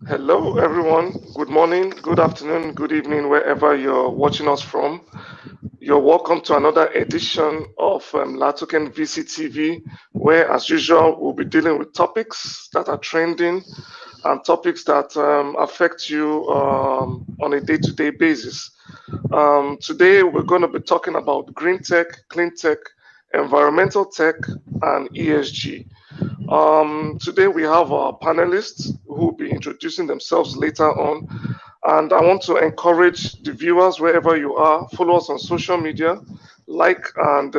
Hello, everyone. Good morning, good afternoon, good evening, wherever you're watching us from. You're welcome to another edition of LATOKEN VCTV, where, as usual, we'll be dealing with topics that are trending and topics that affect you on a day to day basis. Today, we're going to be talking about green tech, clean tech, environmental tech, and ESG. Today we have our panelists who will be introducing themselves later on. And I want to encourage the viewers wherever you are, follow us on social media, like and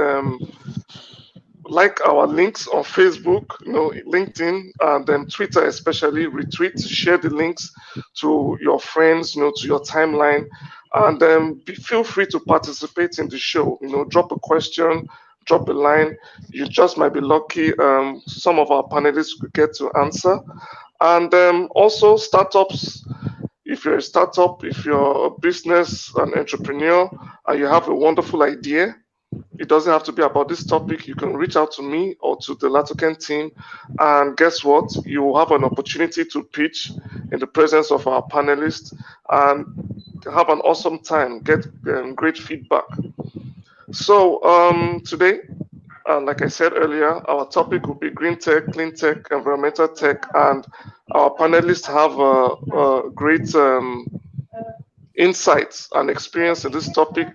like our links on Facebook, LinkedIn, and then Twitter, especially retweet, share the links to your friends, to your timeline, and feel free to participate in the show. Drop a question, drop a line. You just might be lucky. Some of our panelists could get to answer, and also startups. If you're a startup, if you're a business, an entrepreneur, and you have a wonderful idea, it doesn't have to be about this topic. You can reach out to me or to the LATOKEN team. And guess what? You will have an opportunity to pitch in the presence of our panelists and have an awesome time, get great feedback. So, today, like I said earlier, our topic will be green tech, clean tech, environmental tech, and our panelists have a great insights and experience in this topic.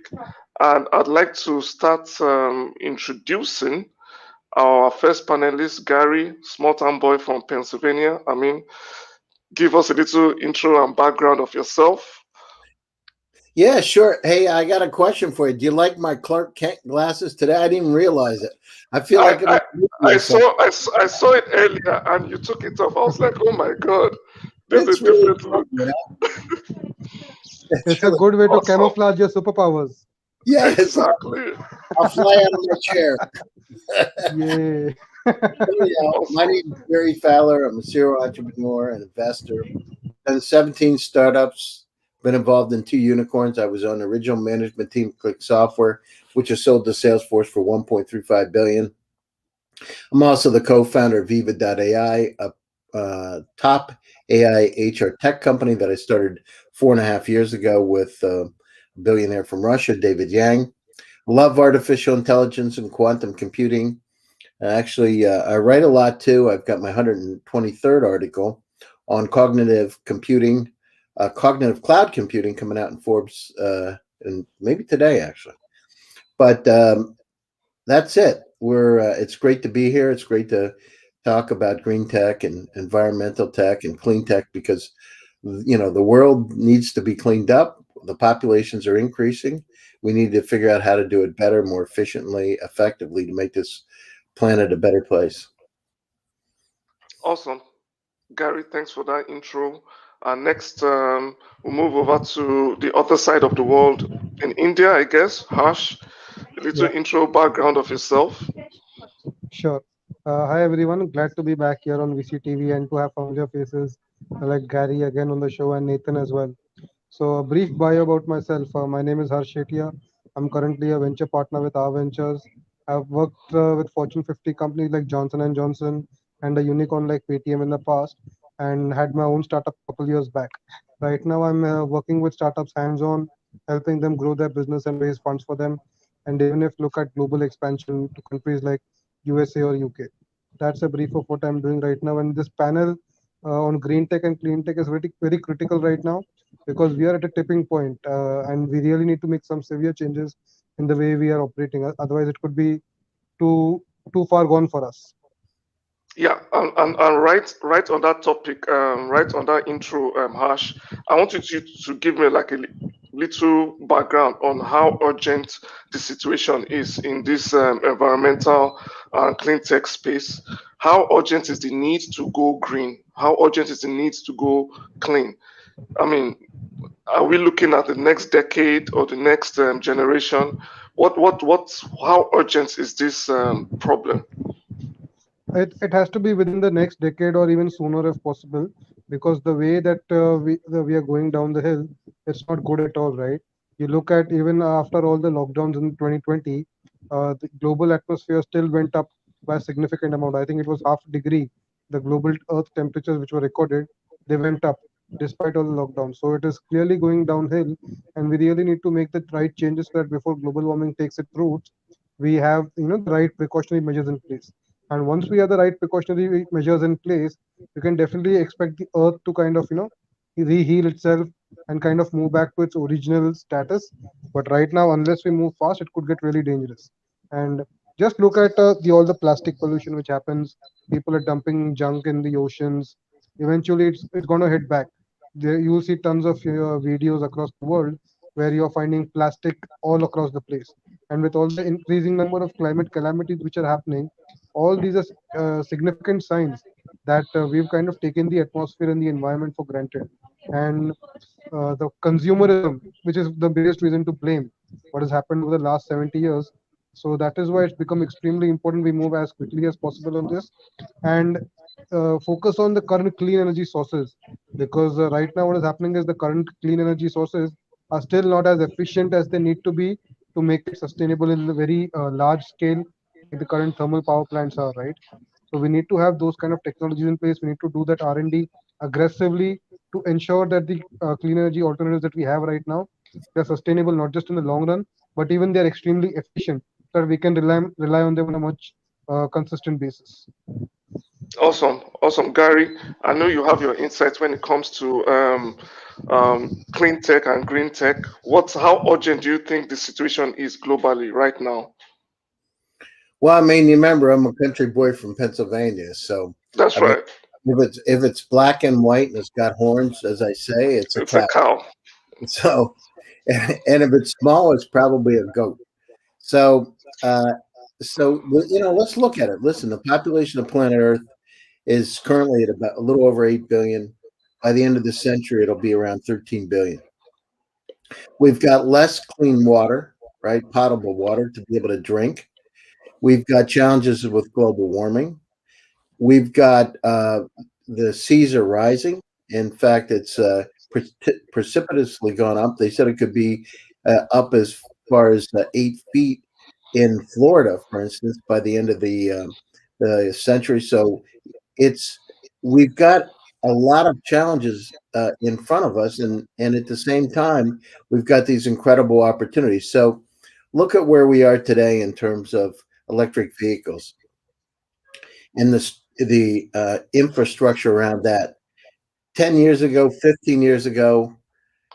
And I'd like to start introducing our first panelist, Gary, small town boy from Pennsylvania. Give us a little intro and background of yourself. Yeah, sure. Hey, I got a question for you. Do you like my Clark Kent glasses today? I didn't realize it. I feel like I, I saw it earlier and you took it off. I was like, oh my god, there's a it's really different fun, look. you know? It's It's a really good way to Awesome. camouflage your superpowers. yes. Exactly. I'll fly out of my chair. Yay. My Awesome. name is Gary Fowler. I'm a serial entrepreneur and investor. Done 17 startups. Been involved in 2 unicorns. I was on the original management team, Click Software, which is sold to Salesforce for 1.35 billion. I'm also the co-founder of Viva.ai, a top AI HR tech company that I started 4.5 years ago with a billionaire from Russia, David Yang. Love artificial intelligence and quantum computing. Actually, I write a lot too. I've got my 123rd article on cognitive computing, cognitive cloud computing coming out in Forbes, and maybe today actually. But that's it. We're it's great to be here. It's great to talk about green tech and environmental tech and clean tech because the world needs to be cleaned up. The populations are increasing. We need to figure out how to do it better, more efficiently, effectively to make this planet a better place. Awesome. Gary, thanks for that intro. Next, we'll move over to the other side of the world in India, I guess. Harsh, a little Yeah, intro background of yourself. sure. Hi, everyone. Glad to be back here on VCTV and to have familiar faces like Gary again on the show and Nathan as well. So, a brief bio about myself. My name is Harshita. I'm currently a venture partner with our ventures. I've worked with Fortune 50 companies like Johnson and Johnson and a unicorn like Paytm in the past, and had my own startup a couple years back. Right now, I'm working with startups hands-on, helping them grow their business and raise funds for them, and even if look at global expansion to countries like USA or UK. That's a brief of what I'm doing right now. And this panel on green tech and clean tech is very, very critical right now because we are at a tipping point, and we really need to make some severe changes in the way we are operating. Otherwise, it could be too too far gone for us. Yeah, and right on that topic, right on that intro, Harsh, I want you to give me like a little background on how urgent the situation is in this environmental and clean tech space. How urgent is the need to go green? How urgent is the need to go clean? I mean, are we looking at the next decade or the next generation? How urgent is this problem? It has to be within the next decade or even sooner if possible, because the way that we are going down the hill, it's not good at all, right? You look at even after all the lockdowns in 2020, the global atmosphere still went up by a significant amount. I think it was half a degree. The global Earth temperatures which were recorded, they went up. despite all the lockdown. So it is clearly going downhill, and we really need to make the right changes so that before global warming takes its roots, we have the right precautionary measures in place. And once we have the right precautionary measures in place, you can definitely expect the Earth to kind of reheal itself and kind of move back to its original status. But right now, unless we move fast, it could get really dangerous. And just look at the all the plastic pollution which happens. People are dumping junk in the oceans. Eventually, it's going to hit back. There, you'll see tons of videos across the world where you're finding plastic all across the place. And with all the increasing number of climate calamities which are happening, all these are significant signs that we've kind of taken the atmosphere and the environment for granted. And the consumerism, which is the biggest reason to blame what has happened over the last 70 years. So that is why it's become extremely important we move as quickly as possible on this and focus on the current clean energy sources, because right now what is happening is the current clean energy sources are still not as efficient as they need to be to make it sustainable in a very large scale like the current thermal power plants are, right? So we need to have those kind of technologies in place. We need to do that R&D aggressively to ensure that the clean energy alternatives that we have right now, they're sustainable not just in the long run, but even they're extremely efficient, so that we can rely on them on a much consistent basis. Awesome, awesome, Gary. I know you have your insights when it comes to clean tech and green tech. How urgent do you think the situation is globally right now? Well, I mean, you remember I'm a country boy from Pennsylvania, so That's I mean, right. if it's black and white and it's got horns, as I say, it's a It's a cow. cow. So, and if it's small, it's probably a goat. So, let's look at it. Listen, the population of planet Earth is currently at about a little over 8 billion. By the end of the century, it'll be around 13 billion. We've got less clean water, right? Potable water to be able to drink. We've got challenges with global warming. We've got the seas are rising. In fact, it's precipitously gone up. They said it could be up as far as 8 feet in Florida, for instance, by the end of the century. So it's we've got a lot of challenges in front of us, and at the same time, we've got these incredible opportunities. So look at where we are today in terms of electric vehicles and the infrastructure around that. 10 years ago, 15 years ago,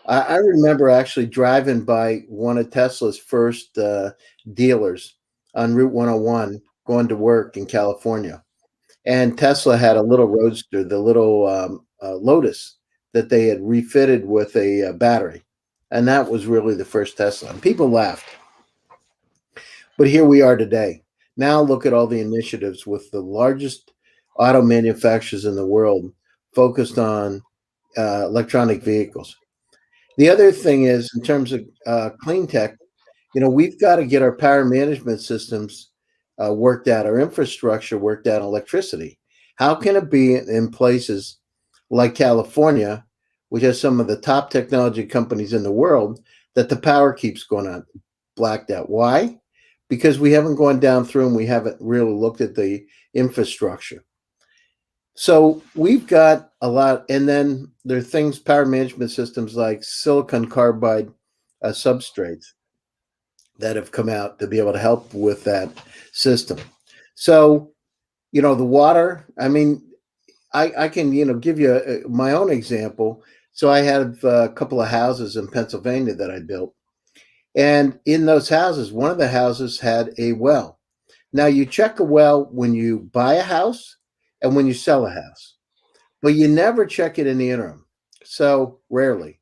I remember actually driving by one of Tesla's first dealers on Route 101, going to work in California. And Tesla had a little roadster, the little Lotus, that they had refitted with a battery. And that was really the first Tesla. And people laughed. But here we are today. Now look at all the initiatives with the largest auto manufacturers in the world focused on electronic vehicles. The other thing is, in terms of clean tech, we've got to get our power management systems worked out, our infrastructure worked out, electricity. How can it be in places like California, which has some of the top technology companies in the world, that the power keeps going on blacked out? Why? Because we haven't gone down through and we haven't really looked at the infrastructure. So we've got a lot, and then there are things, power management systems like silicon carbide substrates that have come out to be able to help with that system. So, the water, I mean, I can, give you my own example. So I have a couple of houses in Pennsylvania that I built. And in those houses, one of the houses had a well. Now, you check a well when you buy a house and when you sell a house, but you never check it in the interim. So rarely.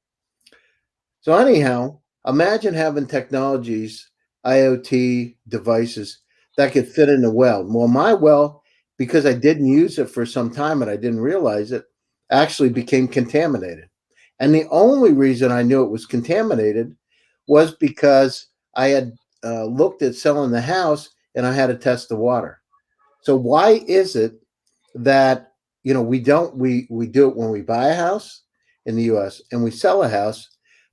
So, anyhow, imagine having technologies, IoT devices that could fit in a well. Well, my well, because I didn't use it for some time and I didn't realize it, actually became contaminated. And the only reason I knew it was contaminated was because I had looked at selling the house and I had to test the water. So why is it that we do it when we buy a house in the US and we sell a house,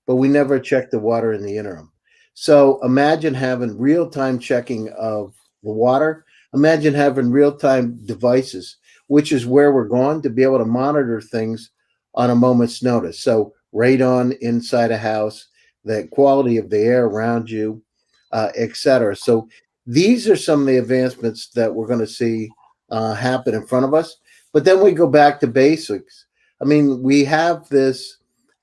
but we never check the water in the interim? So imagine having real-time checking of the water. Imagine having real-time devices, which is where we're going, to be able to monitor things on a moment's notice. So radon inside a house, the quality of the air around you, etc. So these are some of the advancements that we're going to see happen in front of us. But then we go back to basics. I mean, we have this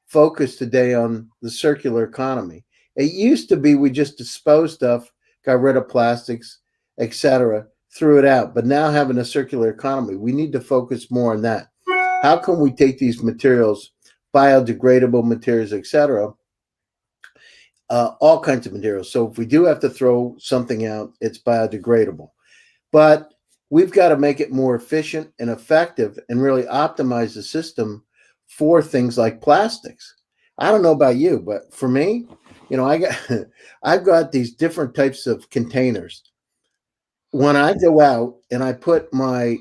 focus today on the circular economy. It used to be we just disposed stuff, got rid of plastics, etc., threw it out. But now having a circular economy, we need to focus more on that. How can we take these materials, biodegradable materials, etc., all kinds of materials. So if we do have to throw something out, it's biodegradable. But we've got to make it more efficient and effective and really optimize the system for things like plastics. I don't know about you, but for me, I got I've got these different types of containers. When I go out and I put my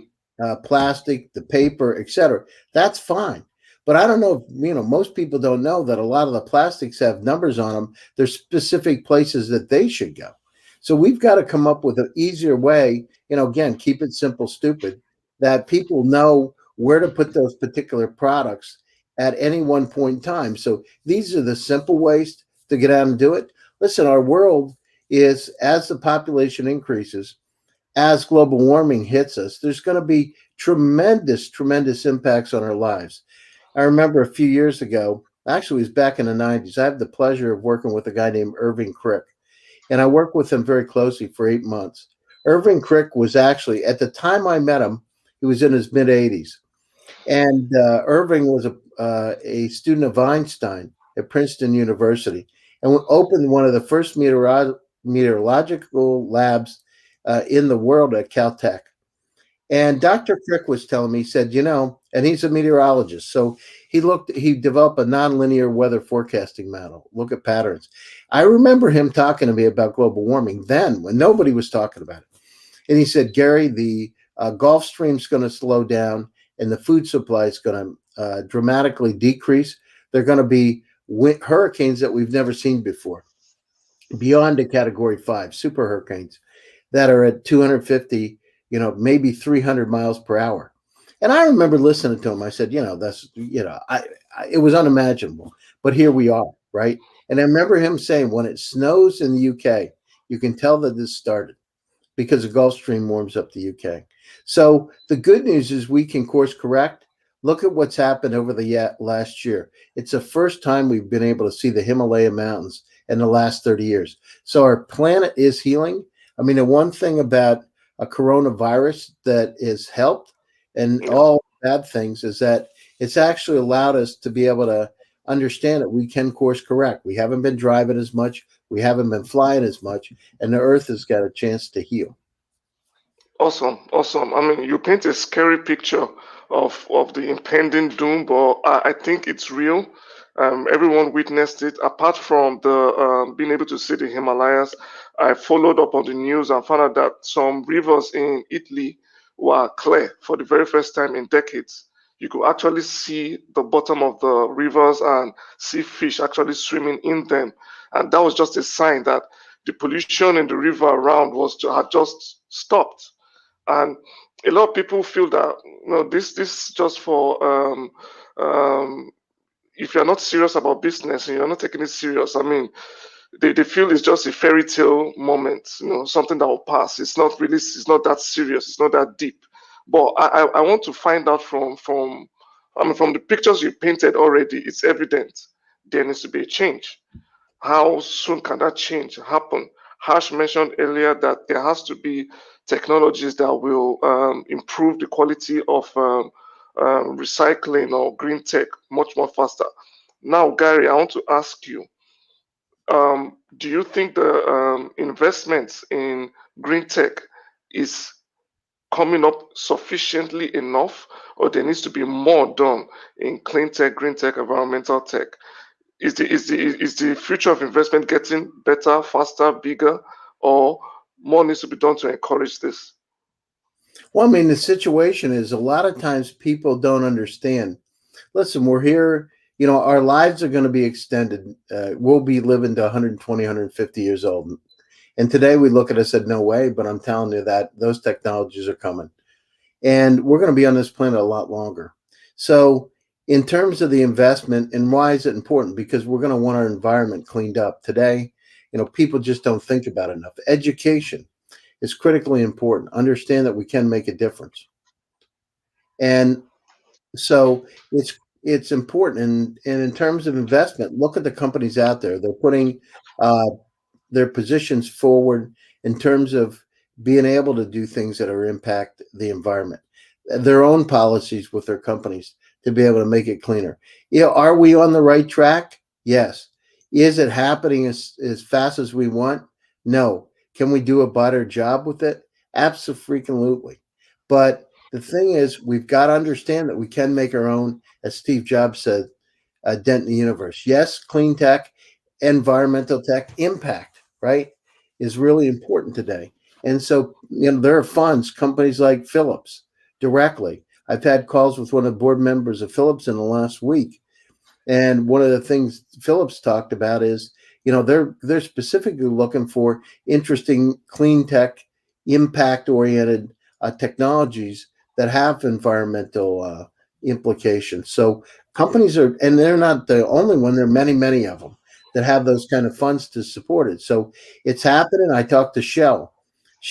plastic, the paper, etc., that's fine. But I don't know if, most people don't know that a lot of the plastics have numbers on them. There's specific places that they should go. So we've got to come up with an easier way, again, keep it simple, stupid, that people know where to put those particular products at any one point in time. So these are the simple ways to get out and do it. Listen, our world is, as the population increases, as global warming hits us, there's going to be tremendous, tremendous impacts on our lives. I remember a few years ago, actually, it was back in the 90s. I had the pleasure of working with a guy named Irving Crick, and I worked with him very closely for 8 months. Irving Crick was actually, at the time I met him, he was in his mid 80s. And Irving was a student of Einstein at Princeton University and opened one of the first meteorological labs in the world at Caltech. And Dr. Crick was telling me, he said, and he's a meteorologist. So he developed a nonlinear weather forecasting model, look at patterns. I remember him talking to me about global warming then when nobody was talking about it. And he said, Gary, the Gulf Stream's going to slow down and the food supply is going to dramatically decrease. They're going to be hurricanes that we've never seen before, beyond a category 5, super hurricanes that are at 250, maybe 300 miles per hour. And I remember listening to him. I said, it was unimaginable, but here we are, right? And I remember him saying, when it snows in the UK, you can tell that this started because the Gulf Stream warms up the UK. So the good news is we can course correct. Look at what's happened over the last year. It's the first time we've been able to see the Himalaya mountains in the last 30 years. So our planet is healing. I mean, the one thing about a coronavirus that has helped, and all bad things, is that it's actually allowed us to be able to understand that we can course correct. We haven't been driving as much. We haven't been flying as much, and the earth has got a chance to heal. Awesome, awesome. I mean, you paint a scary picture of the impending doom, but I think it's real. Everyone witnessed it. Apart from the being able to see the Himalayas, I followed up on the news and found out that some rivers in Italy were clear for the very first time in decades. You could actually see the bottom of the rivers and see fish actually swimming in them, and that was just a sign that the pollution in the river around had just stopped. And a lot of people feel that this just for if you're not serious about business and you're not taking it serious. I mean, they feel it's just a fairy tale moment, something that will pass. It's not that serious, it's not that deep. But I want to find out from the pictures you painted already, it's evident there needs to be a change. How soon can that change happen? Harsh mentioned earlier that there has to be technologies that will improve the quality of recycling or green tech much more faster. Now, Gary, I want to ask you, do you think the investments in green tech is coming up sufficiently enough, or there needs to be more done in clean tech, green tech, environmental tech? Is the future of investment getting better, faster, bigger, or more needs to be done to encourage this? Well, I mean, the situation is a lot of times people don't understand. Listen, we're here, our lives are going to be extended. We'll be living to 120, 150 years old. And today we look at it and said, no way, but I'm telling you that those technologies are coming. And we're going to be on this planet a lot longer. So In terms of the investment, and why is it important? Because we're going to want our environment cleaned up today. People just don't think about it enough. Education is critically important. Understand that we can make a difference, and so it's important. And in terms of investment, look at the companies out there. They're putting uh, their positions forward in terms of being able to do things that are impact the environment, their own policies with their companies to be able to make it cleaner. Are we on the right track? Yes. Is it happening as fast as we want? No. Can we do a better job with it? Absolutely. But the thing is, we've got to understand that we can make our own, as Steve Jobs said, a dent in the universe. Yes, clean tech, environmental tech impact, right, is really important today. And so, there are funds, companies like Philips directly. I've had calls with one of the board members of Philips in the last week. And one of the things Philips talked about is, they're specifically looking for interesting clean tech, impact oriented technologies that have environmental implications. So companies are, and they're not the only one. There are many, many of them that have those kind of funds to support it. So it's happening. I talked to Shell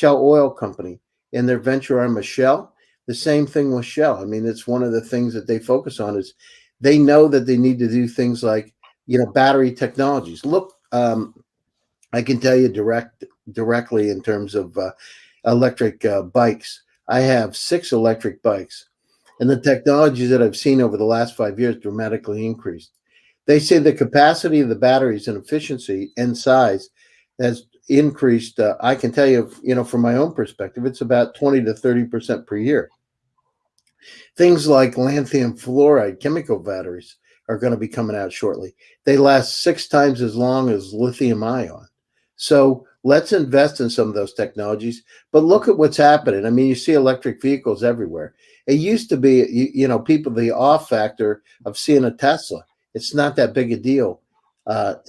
Oil Company, and their venture arm of Shell. The same thing with Shell. I mean, it's one of the things that they focus on is they know that they need to do things like battery technologies. Look, I can tell you directly in terms of electric bikes. I have 6 electric bikes, and the technologies that I've seen over the last 5 years dramatically increased. They say the capacity of the batteries and efficiency and size has increased. I can tell you, from my own perspective, it's about 20 to 30% per year. Things like lanthanum fluoride chemical batteries are going to be coming out shortly. They last 6 times as long as lithium ion. So let's invest in some of those technologies. But look at what's happening. I mean, you see electric vehicles everywhere. It used to be, people, the off factor of seeing a Tesla. It's not that big a deal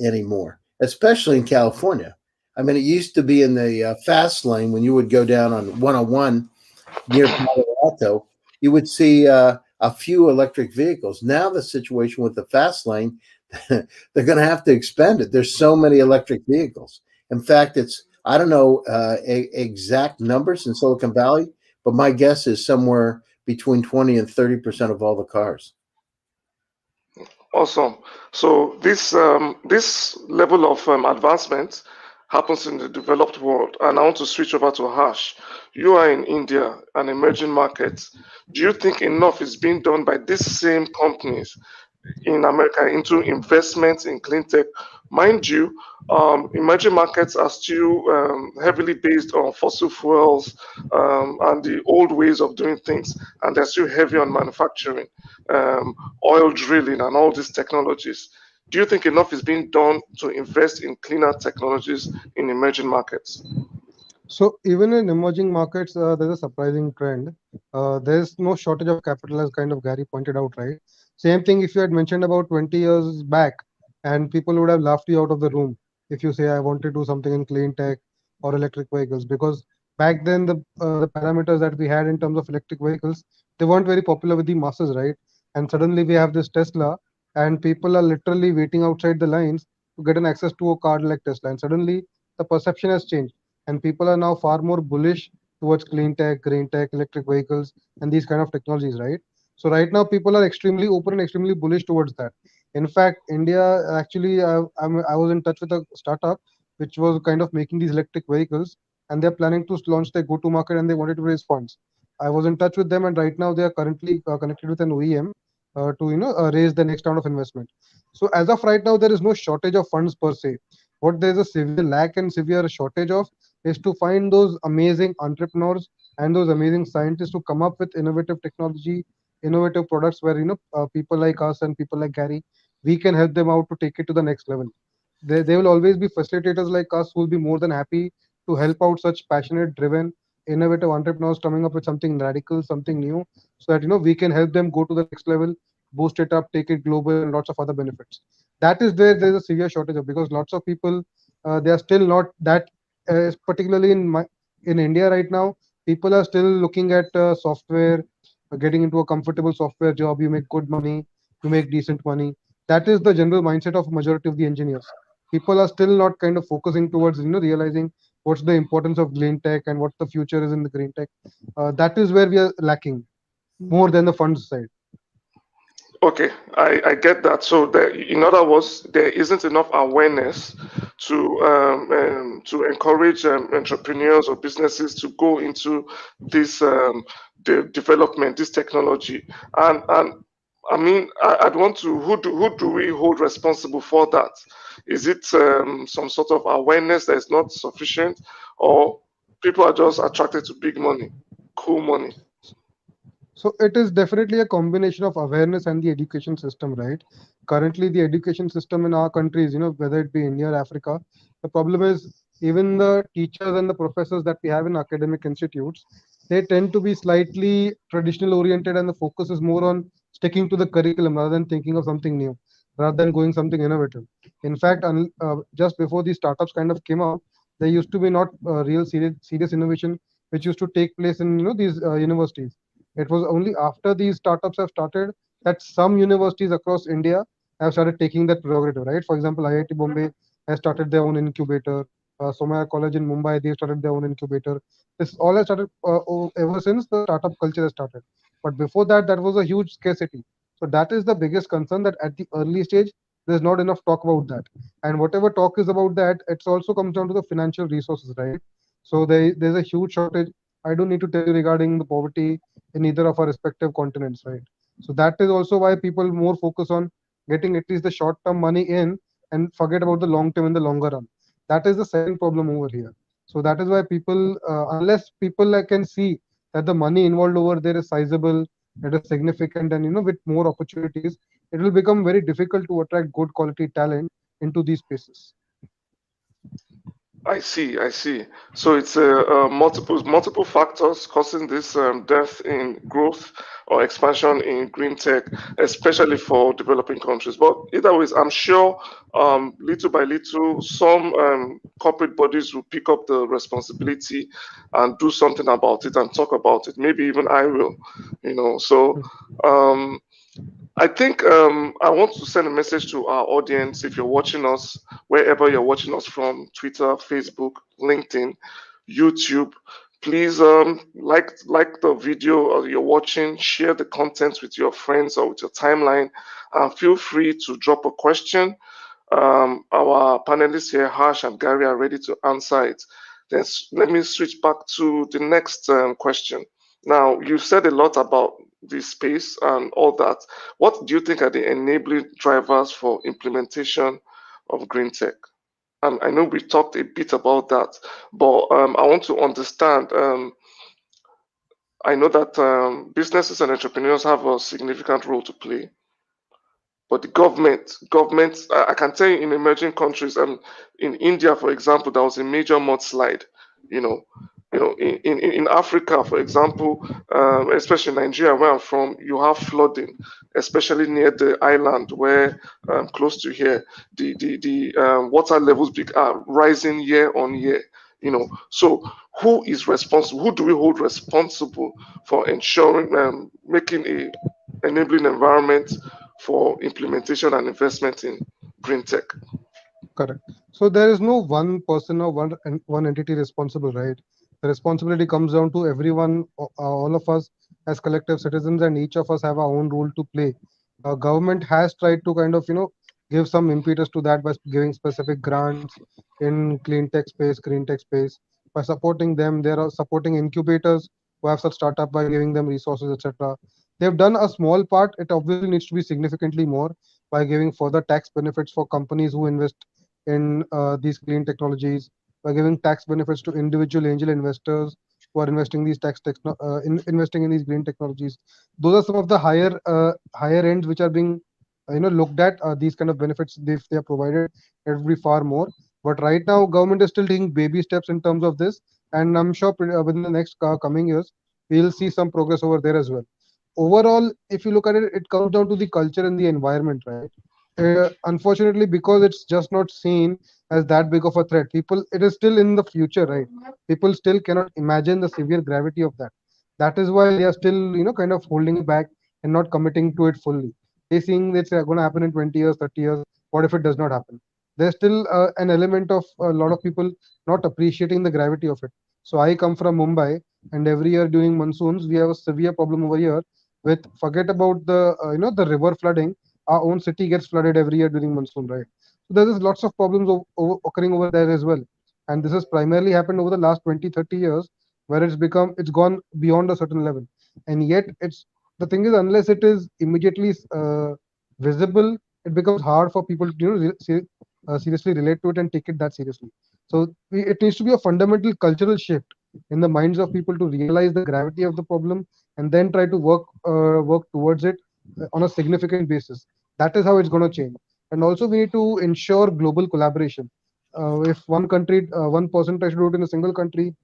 anymore, especially in California. I mean, it used to be in the fast lane when you would go down on 101 near Palo Alto, you would see a few electric vehicles. Now the situation with the fast lane, they're going to have to expand it. There's so many electric vehicles. In fact, I don't know exact numbers in Silicon Valley, but my guess is somewhere between 20 and 30% of all the cars. Awesome. So this level of advancement happens in the developed world, and I want to switch over to Harsh. You are in India, an emerging market. Do you think enough is being done by these same companies in America into investments in clean tech? Mind you, emerging markets are still heavily based on fossil fuels and the old ways of doing things, and they're still heavy on manufacturing, um, oil drilling, and all these technologies. Do you think enough is being done to invest in cleaner technologies in emerging markets? So even in emerging markets, there's a surprising trend. There's no shortage of capital, as kind of Gary pointed out, right? Same thing if you had mentioned about 20 years back, and people would have laughed you out of the room if you say I want to do something in clean tech or electric vehicles, because back then the parameters that we had in terms of electric vehicles, they weren't very popular with the masses, right? And suddenly we have this Tesla, and people are literally waiting outside the lines to get an access to a car like Tesla, and suddenly the perception has changed and people are now far more bullish towards clean tech, green tech, electric vehicles, and these kind of technologies, right? So right now, people are extremely open and extremely bullish towards that. In fact, India actually, I was in touch with a startup which was kind of making these electric vehicles, and they're planning to launch their go-to market, and they wanted to raise funds. I was in touch with them, and right now they are currently connected with an OEM to raise the next round of investment. So as of right now, there is no shortage of funds per se. What there is a severe lack and severe shortage of is to find those amazing entrepreneurs and those amazing scientists to come up with innovative technology, innovative products where people like us and people like Gary, we can help them out to take it to the next level. They will always be facilitators like us who will be more than happy to help out such passionate, driven, innovative entrepreneurs coming up with something radical, something new, so that we can help them go to the next level, boost it up, take it global, and lots of other benefits. That is where there is a severe shortage of, because lots of people they are still not that particularly in India right now, people are still looking at software, getting into a comfortable software job. You make good money, you make decent money. That is the general mindset of majority of the engineers. People are still not kind of focusing towards realizing what's the importance of green tech and what the future is in the green tech. That is where we are lacking more than the funds side. Okay, I get that. So, in other words, there isn't enough awareness to encourage entrepreneurs or businesses to go into this development, this technology, and I mean, I'd want to who do we hold responsible for that? Is it some sort of awareness that is not sufficient, or people are just attracted to big money, cool money? So it is definitely a combination of awareness and the education system, right? Currently, the education system in our countries, whether it be India or Africa, the problem is even the teachers and the professors that we have in academic institutes, they tend to be slightly traditional oriented, and the focus is more on sticking to the curriculum rather than thinking of something new, rather than going something innovative. In fact, just before these startups kind of came out, there used to be not real serious innovation which used to take place in these universities. It was only after these startups have started that some universities across India have started taking that prerogative, right? For example, IIT Bombay has started their own incubator. Somaya College in Mumbai, they started their own incubator. This all has started ever since the startup culture has started. But before that, that was a huge scarcity. So that is the biggest concern, that at the early stage, there's not enough talk about that. And whatever talk is about that, it also comes down to the financial resources, right? So there's a huge shortage. I don't need to tell you regarding the poverty in either of our respective continents, right? So that is also why people more focus on getting at least the short term money in and forget about the long term in the longer run. That is the second problem over here. So that is why people, unless people can see that the money involved over there is sizable, it is significant, and with more opportunities, it will become very difficult to attract good quality talent into these spaces. I see, I see. So it's multiple factors causing this death in growth or expansion in green tech, especially for developing countries. But either ways, I'm sure little by little, some corporate bodies will pick up the responsibility and do something about it and talk about it. Maybe even I will, So um, I think I want to send a message to our audience. If you're watching us, wherever you're watching us from, Twitter, Facebook, LinkedIn, YouTube, please like the video you're watching, share the content with your friends or with your timeline, and feel free to drop a question. Our panelists here, Harsh and Gary, are ready to answer it. Then let me switch back to the next question. Now, you said a lot about this space and all that. What do you think are the enabling drivers for implementation of green tech? I know we talked a bit about that, but I want to understand. I know that businesses and entrepreneurs have a significant role to play, but the government, I can tell you in emerging countries, in India, for example, there was a major mudslide. You know, in Africa, for example, especially Nigeria, where I'm from, you have flooding, especially near the island where close to here, the water levels are rising year on year. So who is responsible? Who do we hold responsible for ensuring making a enabling environment for implementation and investment in green tech? Correct. So there is no one person or one entity responsible, right? The responsibility comes down to everyone, all of us as collective citizens, and each of us have our own role to play. Government has tried to kind of give some impetus to that by giving specific grants in clean tech space, green tech space. By supporting them, there are supporting incubators who have such startup by giving them resources, etc. They've done a small part. It obviously needs to be significantly more by giving further tax benefits for companies who invest in these clean technologies, by giving tax benefits to individual angel investors who are investing investing in these green technologies. Those are some of the higher ends which are being looked at. These kind of benefits, if they are provided, it will be far more. But right now, government is still taking baby steps in terms of this, and I'm sure within the next coming years, we'll see some progress over there as well. Overall, if you look at it, it comes down to the culture and the environment, right? Unfortunately, because it's just not seen as that big of a threat, people, it is still in the future, right? People still cannot imagine the severe gravity of that. That is why they are still kind of holding it back and not committing to it fully. seeing it's going to happen in 20 years, 30 years. What if it does not happen? There's still an element of a lot of people not appreciating the gravity of it. So I come from Mumbai, and every year during monsoons, we have a severe problem over here with, forget about the the river flooding. Our own city gets flooded every year during monsoon, right? So there is lots of problems occurring over there as well. And this has primarily happened over the last 20, 30 years, where it's gone beyond a certain level. And yet it's the thing is, unless it is immediately visible, it becomes hard for people to seriously relate to it and take it that seriously. So it needs to be a fundamental cultural shift in the minds of people to realize the gravity of the problem and then try to work towards it on a significant basis. That is how it's going to change. And also we need to ensure global collaboration. If one country, one person tries to do it in a single country,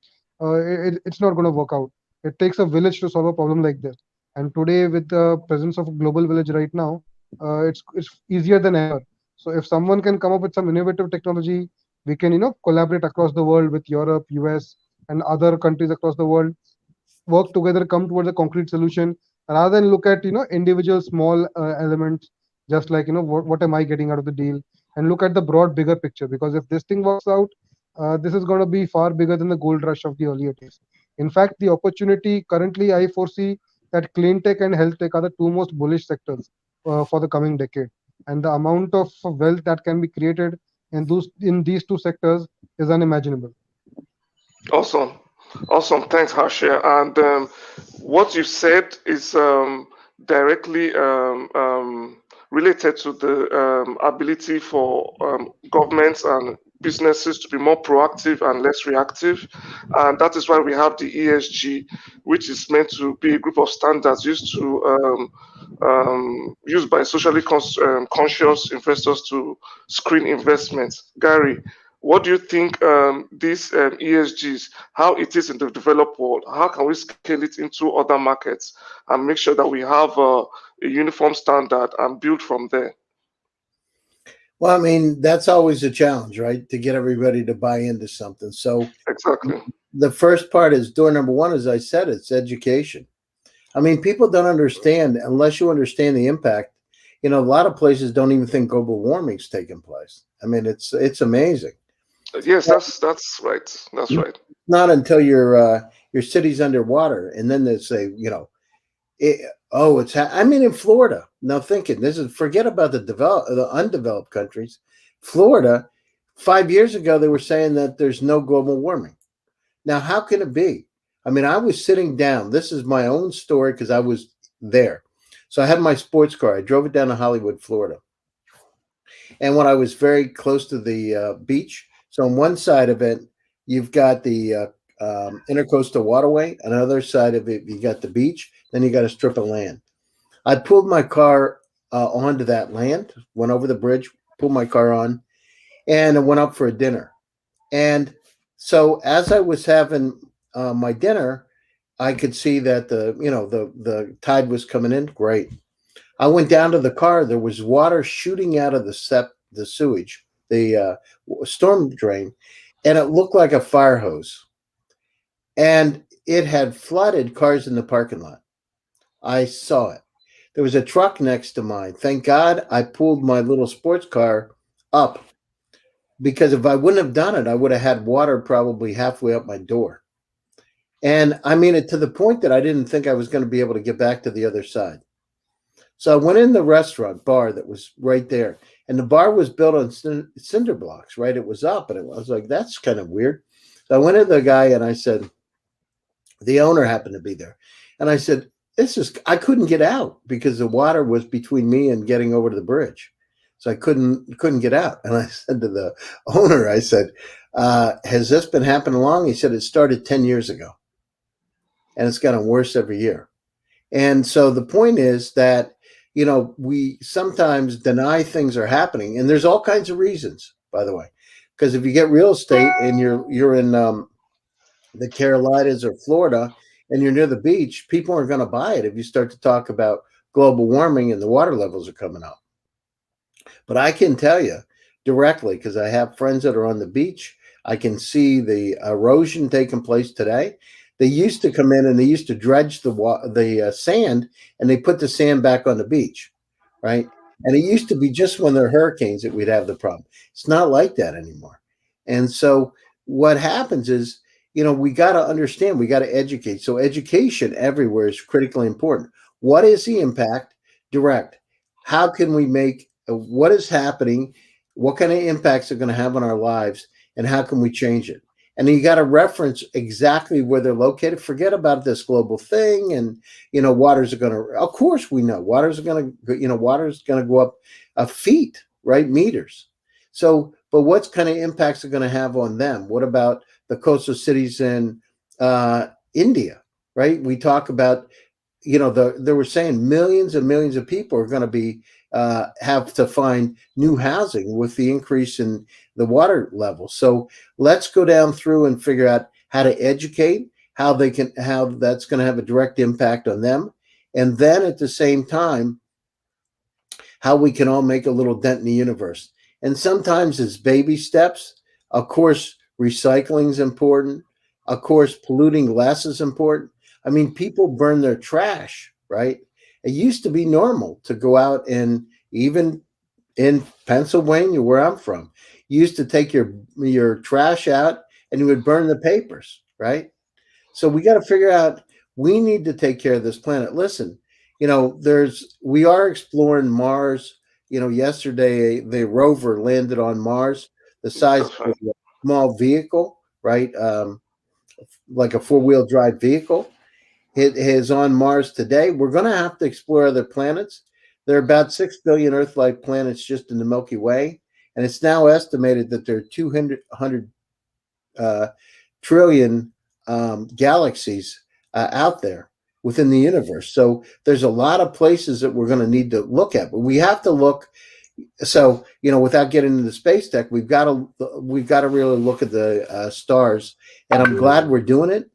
it's not going to work out. It takes a village to solve a problem like this. And today, with the presence of a global village right now, it's easier than ever. So if someone can come up with some innovative technology, we can collaborate across the world with Europe, US, and other countries across the world, work together, come towards a concrete solution, rather than look at individual small elements, just like what am I getting out of the deal, and look at the broad bigger picture. Because if this thing works out, this is going to be far bigger than the gold rush of the earlier days. In fact, the opportunity currently I foresee that clean tech and health tech are the two most bullish sectors for the coming decade, and the amount of wealth that can be created in these two sectors is unimaginable. Awesome. Awesome. Thanks, Harshia. And what you said is directly related to the ability for governments and businesses to be more proactive and less reactive. And that is why we have the ESG, which is meant to be a group of standards used by socially conscious investors to screen investments. Gary, what do you think these ESGs, how it is in the developed world? How can we scale it into other markets and make sure that we have a uniform standard and build from there? Well, I mean, that's always a challenge, right? To get everybody to buy into something. So Exactly. the first part is door number one, as I said, it's education. I mean, people don't understand unless you understand the impact. A lot of places don't even think global warming's taking place. I mean, it's amazing. Yes, that's right. That's right. Not until your city's underwater, and then they say, I mean, in Florida. Now, thinking this is forget about the undeveloped countries. Florida, 5 years ago, they were saying that there's no global warming. Now, how can it be? I mean, I was sitting down. This is my own story because I was there. So I had my sports car. I drove it down to Hollywood, Florida. And when I was very close to the beach, so on one side of it, you've got the intercoastal waterway. On the other side of it, you got the beach. Then you got a strip of land. I pulled my car onto that land, went over the bridge, pulled my car on, and I went up for a dinner. And so as I was having my dinner, I could see that the tide was coming in. Great. I went down to the car. There was water shooting out of the sewage, the storm drain, and it looked like a fire hose. And it had flooded cars in the parking lot. I saw it. There was a truck next to mine. Thank God I pulled my little sports car up, because if I wouldn't have done it, I would have had water probably halfway up my door. And I mean it to the point that I didn't think I was going to be able to get back to the other side. So I went in the restaurant bar that was right there, and the bar was built on cinder blocks, right? It was up, and I was like, that's kind of weird. So I went to the guy and I said, the owner happened to be there. And I said, I couldn't get out because the water was between me and getting over to the bridge. So I couldn't get out. And I said to the owner, I said, has this been happening long? He said, it started 10 years ago. And it's gotten worse every year. And so the point is that, we sometimes deny things are happening. And there's all kinds of reasons, by the way. Because if you get real estate and you're in the Carolinas or Florida and you're near the beach, people aren't going to buy it if you start to talk about global warming and the water levels are coming up. But I can tell you directly, because I have friends that are on the beach, I can see the erosion taking place today. They used to come in and they used to dredge the sand, and they put the sand back on the beach. right? And it used to be just when there are hurricanes that we'd have the problem. It's not like that anymore. And so what happens is, we got to understand, we got to educate. So education everywhere is critically important. What is the impact? Direct. How can we make what is happening? What kind of impacts are going to have on our lives? And how can we change it? And then you got to reference exactly where they're located. Forget about this global thing and waters are going to, of course we know waters are going to, water's going to go up feet, right? Meters. So, but what's kind of impacts are going to have on them? What about the coastal cities in India, right? We talk about, they were saying millions and millions of people are going to be have to find new housing with the increase in the water level. So let's go down through and figure out how to educate, how that's going to have a direct impact on them, and then at the same time, how we can all make a little dent in the universe. And sometimes it's baby steps. Of course, recycling is important. Of course, polluting less is important. I mean, people burn their trash, right? It used to be normal to go out and even in Pennsylvania, where I'm from, you used to take your trash out and you would burn the papers, right? So we got to figure out we need to take care of this planet. Listen, we are exploring Mars. Yesterday the rover landed on Mars, the size That's of right. a small vehicle, right? Like a four-wheel drive vehicle. It is on Mars today. We're going to have to explore other planets. There are about 6 billion Earth-like planets just in the Milky Way, and it's now estimated that there are 200 uh, trillion galaxies out there within the universe. So there's a lot of places that we're going to need to look at, but we have to look. So without getting into the space tech, we've got to really look at the stars, and I'm glad we're doing it.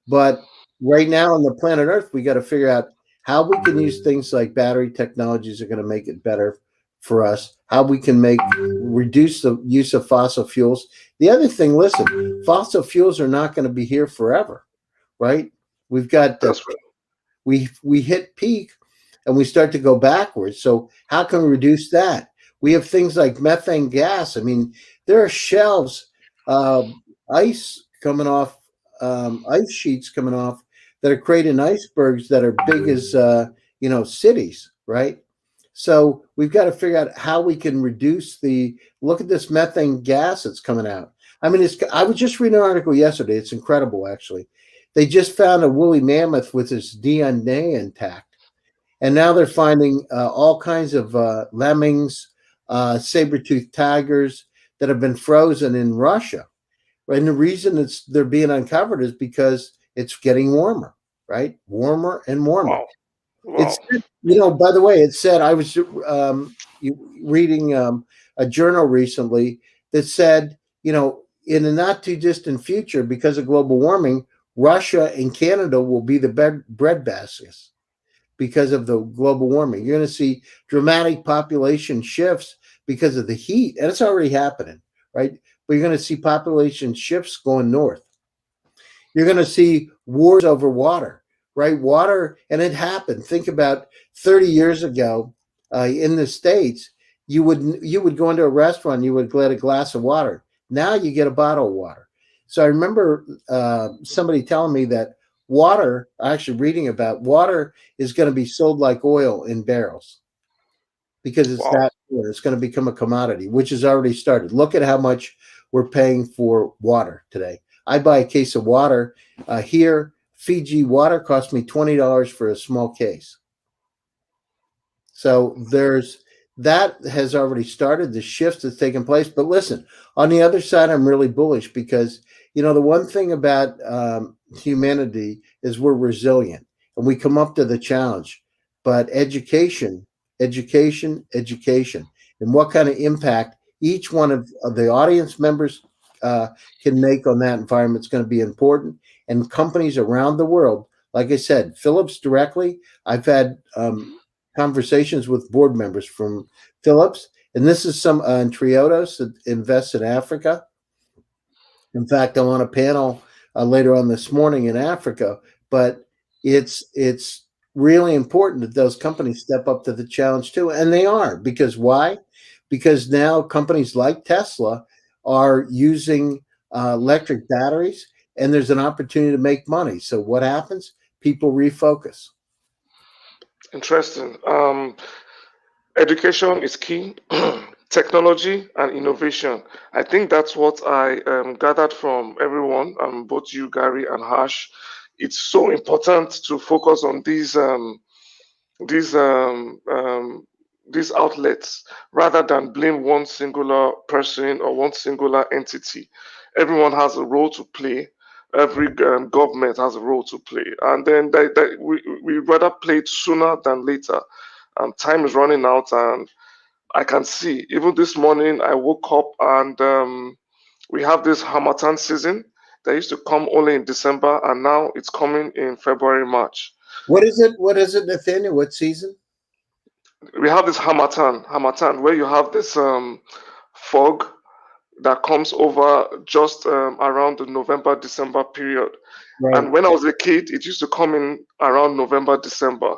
But right now on the planet Earth, we got to figure out how we can use things like battery technologies are going to make it better for us. How we can reduce the use of fossil fuels. The other thing, listen, fossil fuels are not going to be here forever, right? We've got That's right. we hit peak and we start to go backwards. So how can we reduce that? We have things like methane gas. I mean, there are shelves, uh, ice coming off, ice sheets coming off that are creating icebergs that are big as cities, right? So we've got to figure out how we can reduce the look at this methane gas that's coming out. I mean, I was just reading an article yesterday. It's incredible, actually. They just found a woolly mammoth with its DNA intact, and now they're finding all kinds of lemmings, saber-toothed tigers that have been frozen in Russia. Right? And the reason they're being uncovered is because it's getting warmer, right? Warmer and warmer. Wow. Wow. It's by the way, it said I was reading a journal recently that said, in the not too distant future, because of global warming, Russia and Canada will be the bread baskets because of the global warming. You're going to see dramatic population shifts because of the heat, and it's already happening, right? But you're going to see population shifts going north. You're going to see wars over water, right? Water, and it happened. Think about 30 years ago in the States, you would go into a restaurant, you would get a glass of water. Now you get a bottle of water. So I remember somebody telling me that water, actually reading about water, is going to be sold like oil in barrels because Wow. it's going to become a commodity, which has already started. Look at how much we're paying for water today. I buy a case of water here. Fiji water costs me $20 for a small case. So that has already started. The shift that's taken place. But listen, on the other side, I'm really bullish because the one thing about humanity is we're resilient and we come up to the challenge. But education, and what kind of impact each one of the audience members can make on that environment is going to be important. And companies around the world, like I said, Philips directly, I've had conversations with board members from Philips, and this is some Triodos that invests in Africa. In fact, I'm on a panel later on this morning in Africa, but it's really important that those companies step up to the challenge too. And they are, because why? Because now companies like Tesla are using electric batteries, and there's an opportunity to make money. So what happens? People refocus. Interesting. Education is key. Technology and innovation. I think that's what I gathered from everyone, both you, Gary, and Harsh. It's so important to focus on these um, um, these outlets rather than blame one singular person or one singular entity. Everyone has a role to play. Every government has a role to play, and then we rather play it sooner than later. Time is running out, and I can see. Even this morning, I woke up and we have this Hamatan season that used to come only in December, and now it's coming in February, March. What is it? What is it, Nathaniel? What season? We have this Hamatan, where you have this fog that comes over just around the November December period. Right. And when I was a kid, it used to come in around November December,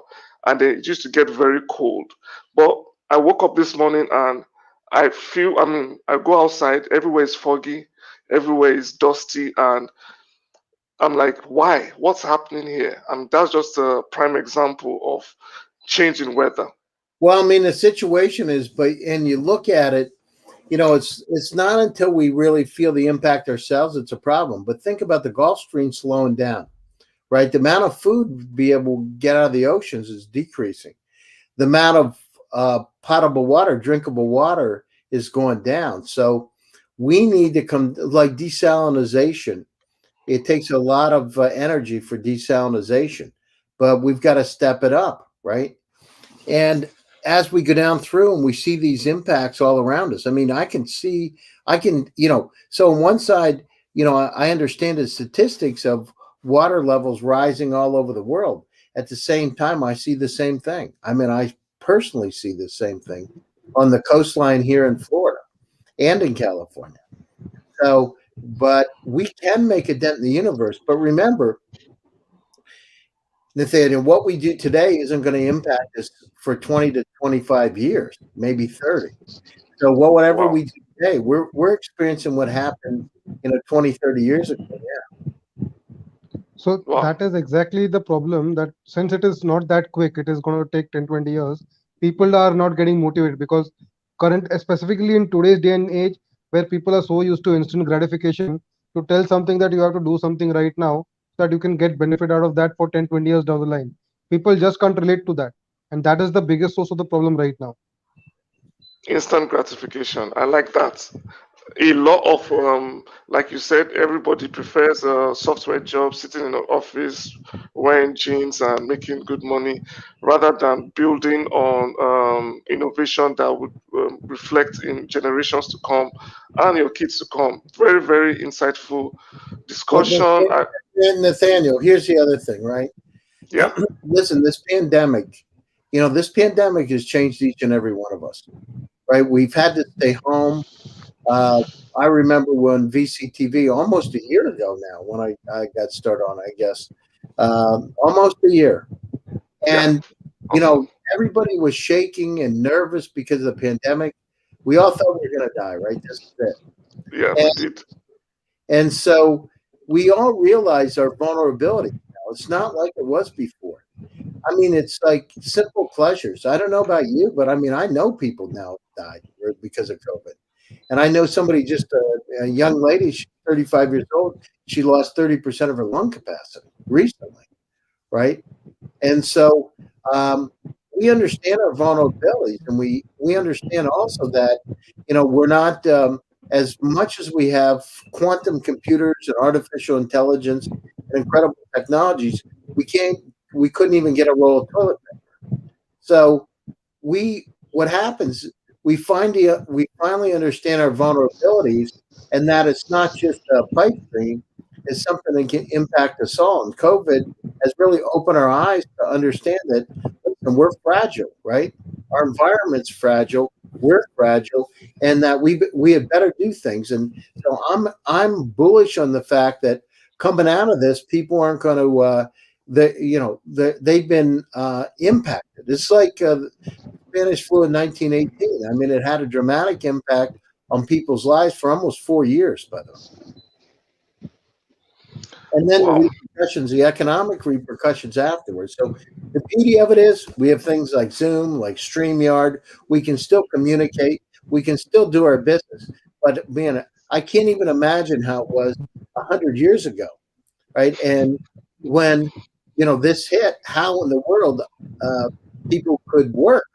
and then it used to get very cold. But I woke up this morning and I feel, I mean, I go outside, everywhere is foggy, everywhere is dusty, and I'm like, why? What's happening here? And that's just a prime example of change in weather. Well, I mean, the situation is, but and you look at it, it's not until we really feel the impact ourselves it's a problem. But think about the Gulf Stream slowing down, right? The amount of food to be able to get out of the oceans is decreasing. The amount of potable water, drinkable water, is going down. So we need to come, like desalination. It takes a lot of energy for desalination, but we've got to step it up, right? And as we go down through and we see these impacts all around us, I mean, so on one side, I understand the statistics of water levels rising all over the world. At the same time, I see the same thing. I mean, I personally see the same thing on the coastline here in Florida and in California. So, but we can make a dent in the universe. But remember, Nathaniel, what we do today isn't going to impact us for 20 to 25 years, maybe 30. So whatever Wow. we do today, we're experiencing what happened, 20, 30 years ago. So Wow. that is exactly the problem, that since it is not that quick, it is going to take 10, 20 years. People are not getting motivated because specifically in today's day and age, where people are so used to instant gratification, to tell something that you have to do something right now so that you can get benefit out of that for 10, 20 years down the line. People just can't relate to that. And that is the biggest source of the problem right now. Instant gratification. I like that. A lot of, like you said, everybody prefers a software job, sitting in an office, wearing jeans and making good money, rather than building on innovation that would reflect in generations to come and your kids to come. Very, very insightful Well, discussion. Nathaniel, here's the other thing, right? Yeah, Listen, this pandemic has changed each and every one of us, right? We've had to stay home. I remember when VCTV almost a year ago now, when I got started on, I guess, almost a year. yeah, And, awesome. everybody was shaking and nervous because of the pandemic. We all thought we were going to die, right? This is it. Yeah, we And, did. and so we all realize our vulnerability now. It's not like it was before. I mean, it's like simple pleasures. I don't know about you, but I mean, I know people now died because of COVID. And I know somebody, just a young lady, she's 35 years old. She lost 30% of her lung capacity recently, right? And so we understand our vulnerabilities, and we understand also that we're not as much as we have quantum computers and artificial intelligence and incredible technologies. We couldn't even get a roll of toilet paper. So what happens, we finally understand our vulnerabilities, and that it's not just a pipe dream, it's something that can impact us all. And COVID has really opened our eyes to understand that, listen, we're fragile, right? Our environment's fragile, we're fragile, and that we had better do things. And so I'm bullish on the fact that coming out of this, people aren't going to they've been impacted. It's like Spanish flu in 1918. I mean, it had a dramatic impact on people's lives for almost 4 years, by the way. And then the Wow. repercussions, the economic repercussions afterwards. So the beauty of it is we have things like Zoom, like StreamYard. We can still communicate. We can still do our business. But man, I can't even imagine how it was 100 years ago, right? And when this hit, how in the world people could work.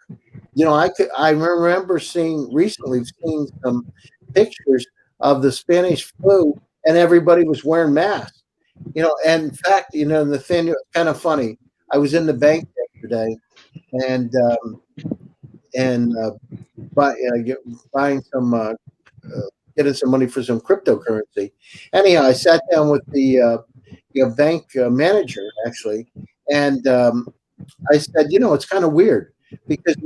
I remember seeing some pictures of the Spanish flu, and everybody was wearing masks. And in fact, Nathaniel, it's kind of funny. I was in the bank yesterday, and buying some, getting some money for some cryptocurrency. Anyhow, I sat down with the bank manager actually, and I said, it's kind of weird because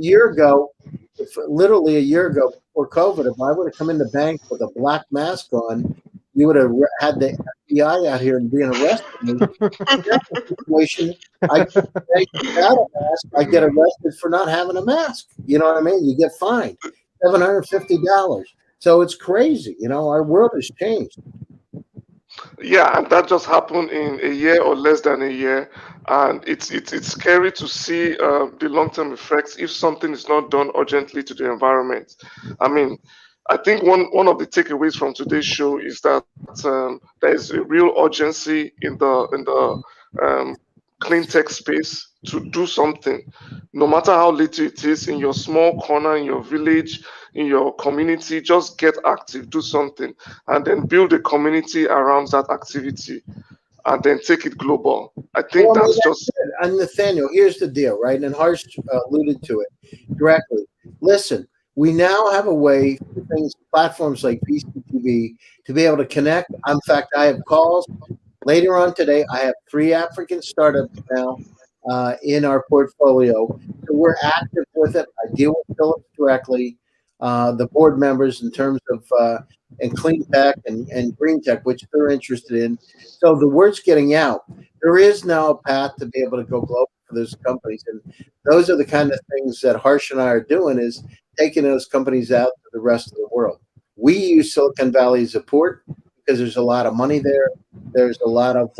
literally a year ago before COVID, if I would have come in the bank with a black mask on, you would have had the FBI out here and being arrested me. In that situation, I get without a mask, I get arrested for not having a mask. You know what I mean? You get fined $750. So it's crazy. Our world has changed. Yeah, and that just happened in a year or less than a year, and it's scary to see the long-term effects if something is not done urgently to the environment. I mean, I think one of the takeaways from today's show is that there is a real urgency in the clean tech space to do something, no matter how little it is in your small corner, in your village, in your community. Just get active, do something, and then build a community around that activity, and then take it global. I think Well, I mean, that's that's just it. And Nathaniel, here's the deal, right? And Harsh alluded to it directly. Listen, we now have a way for platforms like PCTV to be able to connect. In fact, I have calls later on today. I have 3 African startups now in our portfolio. So we're active with it. I deal with Phillips directly, the board members in terms of and CleanTech and GreenTech, which they're interested in. So the word's getting out. There is now a path to be able to go global for those companies, and those are the kind of things that Harsh and I are doing, is taking those companies out to the rest of the world. We use Silicon Valley as a port because there's a lot of money there. There's a lot of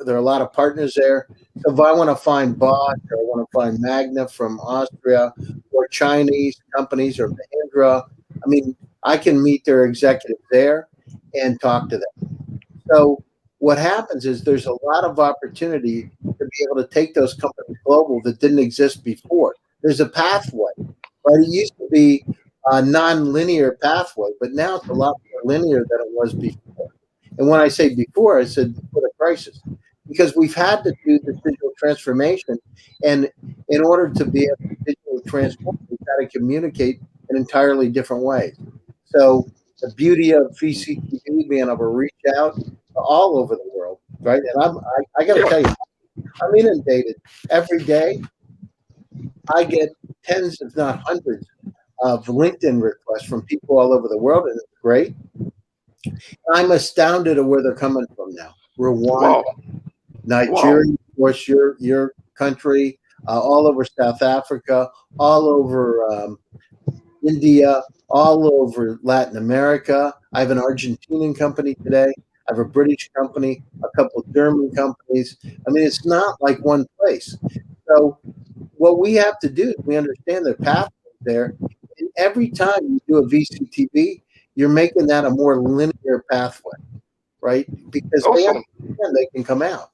there are a lot of partners there. So if I want to find Bosch or I want to find Magna from Austria or Chinese companies or Mahindra, I mean, I can meet their executives there and talk to them. So what happens is there's a lot of opportunity to be able to take those companies global that didn't exist before. There's a pathway, right? It used to be a non-linear pathway, but now it's a lot more linear than it was before. And when I say before, I said before the crisis, because we've had to do this digital transformation, and in order to be able to digitally transform, we've got to communicate in entirely different ways. So the beauty of VCTV being able to reach out to all over the world, right? And I got to tell you, I'm inundated every day. I get tens, if not hundreds, of LinkedIn requests from people all over the world, and it's great. I'm astounded at where they're coming from now. Rwanda, wow, wow. Nigeria, of course, your country, all over South Africa, all over India, all over Latin America. I have an Argentinian company today. I have a British company, a couple of German companies. I mean, it's not like one place. So what we have to do is we understand the pathways there. And every time you do a VCTV, you're making that a more linear pathway, right? Because they Awesome. understand they can come out.